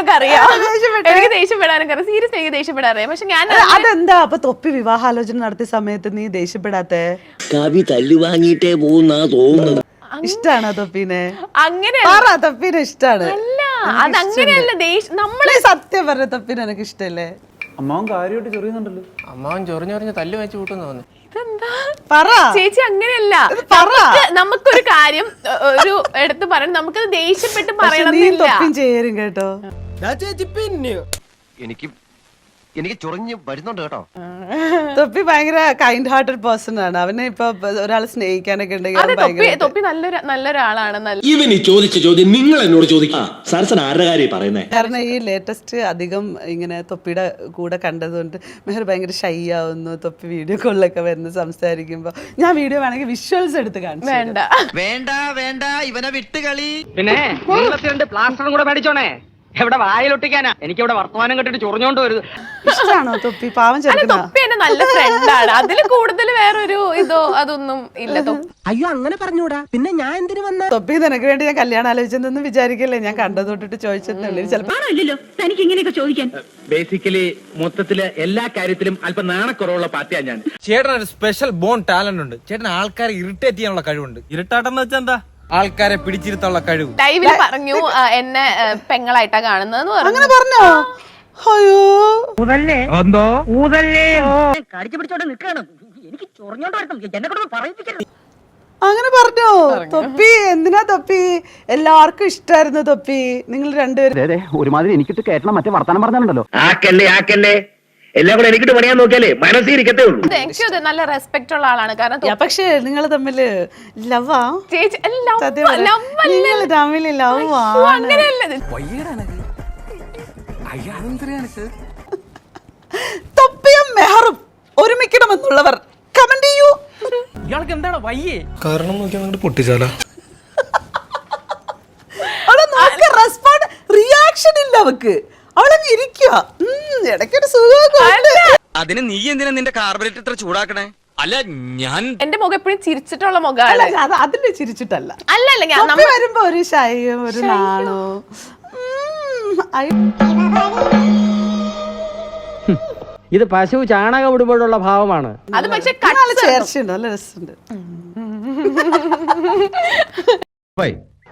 ദേഷ്യപ്പെടാനൊക്കെ അറിയാം. എനിക്ക് ദേഷ്യപ്പെടാനൊക്കെ അറിയാം. സീരിയസ് എനിക്ക് ദേഷ്യപ്പെടാറിയാം. പക്ഷെ ഞാൻ അതെന്താ അപ്പൊ തൊപ്പി വിവാഹാലോചന നടത്തിയ സമയത്ത് നീ ദേഷ്യപ്പെടാത്തെ? കവി തല്ലു വാങ്ങിയിട്ടേ പോകുന്നാ തോന്നുന്നത്. ഇഷ്ടാണോ തൊപ്പീനെ? അങ്ങനെ തൊപ്പീനെ ഇഷ്ടാണ്. അല്ല, അതങ്ങനെയല്ല. നമ്മള് സത്യം പറഞ്ഞ തൊപ്പീനെ എനിക്ക് ഇഷ്ടല്ലേ? അമ്മാവൻ കാര്യമായിട്ട് ചൊറിയുന്നുണ്ടല്ലോ. അമ്മാവൻ ചൊറിഞ്ഞൊറിഞ്ഞ് തല്ലു വെച്ച് കൂട്ടുന്നു തോന്നുന്നു. ചേച്ചി അങ്ങനെയല്ല. നമുക്കൊരു കാര്യം ഒരു എടുത്ത് പറയണം, നമുക്കത് ദേഷ്യപ്പെട്ട് പറയണമെന്നില്ല കേട്ടോ. എനിക്ക് ചൊറിഞ്ഞ് വരുന്നുണ്ട് കേട്ടോ. തൊപ്പി ഭയങ്കര കൈൻഡ് ഹാർട്ടഡ് പേഴ്സൺ ആണ്. അവനെ ഇപ്പൊ ഒരാളെ സ്നേഹിക്കാനൊക്കെ ഉണ്ടെങ്കിൽ തൊപ്പി നല്ലൊരാളാണ്. ഇവന് ചോദിച്ച ചോദ്യം നിങ്ങൾ എന്നോട് ചോദിക്കാം. സരസൻ ആരുടെ കാര്യം പറയുന്നേ? കാരണം ഈ ലേറ്റസ്റ്റ് അധികം ഇങ്ങനെ തൊപ്പിയുടെ കൂടെ കണ്ടതുകൊണ്ട് മെഹർ ഭയങ്കര ഷൈ ആവുന്നു. തൊപ്പി വീഡിയോ കോളിലൊക്കെ വരുന്ന സംസാരിക്കുമ്പോ ഞാൻ വീഡിയോ വേണമെങ്കിൽ വിഷ്വൽസ് എടുത്ത് കാണിച്ചു. വേണ്ട ഇവനെ വിട്ടുകളി. പിന്നെ പ്ലാസ്റ്ററും കൂടെ മേടിച്ചോണേ. എവിടെ വായിലൊട്ടിക്കാനാ? എനിക്ക് ഇവിടെ വർത്തമാനം കെട്ടിട്ട് ചൊറിഞ്ഞോണ്ട് വരുത്. ഇഷ്ടാണോ തൊപ്പി? പാവം ചെറുക്കനാ. തൊപ്പി എന്നെ നല്ല ഫ്രണ്ടാണ്. അതിൽ കൂടുതൽ വേറൊരു ഇതോ അതൊന്നും ഇല്ല. അയ്യോ അങ്ങനെ പറഞ്ഞൂടാ. പിന്നെ ഞാൻ എന്തിനു വന്ന? തൊപ്പി നിനക്ക് വേണ്ടി ഞാൻ കല്യാണം ആലോചിച്ചെന്നൊന്നും വിചാരിക്കല്ലേ. ഞാൻ കണ്ടത് തൊട്ടിട്ട് ചോദിച്ചെന്നുള്ളൂ. ചിലപ്പോ ബേസിക്കലി മൊത്തത്തില് എല്ലാ കാര്യത്തിലും അല്പം നാണക്കുറവുള്ള പാർട്ടിയാണ് ഞാൻ. ചേട്ടൻ ഒരു സ്പെഷ്യൽ ബോൺ ടാലന്റ് ഉണ്ട്. ചേട്ടൻ ആൾക്കാരെ ഇറിറ്റേറ്റ് ചെയ്യാനുള്ള കഴിവുണ്ട്. ഇറിട്ടാട്ടം എന്ന് വെച്ചാൽ എന്താ? ആൾക്കാരെ പിടിച്ചിരുത്താനുള്ള കഴിവ്. ലൈവില് പറഞ്ഞു എന്നെ പെങ്ങളായിട്ടാ കാണുന്നതെന്ന് പറഞ്ഞു. അങ്ങനെ പറഞ്ഞോ? അയ്യോ കടിച്ചു പിടിച്ചോണ്ട് നിൽക്കണം. എനിക്ക് ചൊറിഞ്ഞോണ്ട് വരണം. എന്നെ കൊണ്ട് പറയിപ്പിക്കരുത്. അങ്ങനെ പറഞ്ഞോ? തൊപ്പി എന്തിനാ തൊപ്പി? എല്ലാവർക്കും ഇഷ്ടായിരുന്നു തൊപ്പി. നിങ്ങൾ രണ്ടുപേരും ഒരുമാതിരി എനിക്കിട്ട് കേട്ടണം. മറ്റേ വർത്താനം പറഞ്ഞാലുണ്ടല്ലോ. ആക്കല്ലേ എല്ലാം കൂടെ എനിക്കിട്ട് പണിയാൻ നോക്കിയാലേ മനസ്സിരിക്കത്തേ ഉള്ളൂ. എനിക്ക് നല്ല റെസ്പെക്ട് ഉള്ള ആളാണ്. കാരണം പക്ഷേ നിങ്ങൾ തമ്മില് ലവാ? ചേച്ചി നിങ്ങൾ തമ്മില് ലവാണ്. തൊപ്പിയും മെഹറും ഒരുമിക്കണമെന്നുള്ളവർ കമന്റ് ചെയ്യൂ. ഇയാൾക്ക് എന്താണ് വയ്യേ? കാരണം നോക്കിയാൽ പൊട്ടിച്ചാല റെസ്പോണ്ട് റിയാക്ഷൻ ഇല്ല അവക്ക്. അവളങ്ങ് ഇരിക്കുക. ഇടയ്ക്കൊരു സുഖം. അതിന് നീ എന്തിനാ നിന്റെ കാർബറേറ്റർ ഇത്ര ചൂടാക്കണേ? അല്ല ഞാൻ എന്റെ മുഖം എപ്പോഴും ചിരിച്ചിട്ടുള്ള മുഖമാണ്. അതില് ചിരിച്ചിട്ടല്ല. അല്ലല്ല വരുമ്പോ ഒരു ശൈയും ഒരു നാണോ. ഇത് പശു ചാണകം ഇടുമ്പോഴുള്ള ഭാവമാണ്. അത് പക്ഷെ ചേർച്ചയുണ്ട്. നല്ല രസമുണ്ട്.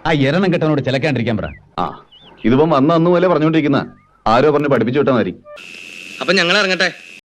ആ എരണം കെട്ടനോട് ചിലക്കാണ്ടിരിക്കാൻ പറ. ഇതിപ്പം അന്ന് പോലെ പറഞ്ഞോണ്ടിരിക്കുന്ന ആരോ പറഞ്ഞ് പഠിപ്പിച്ചു വിട്ടാൽ മതി. അപ്പൊ ഞങ്ങൾ ഇറങ്ങട്ടെ.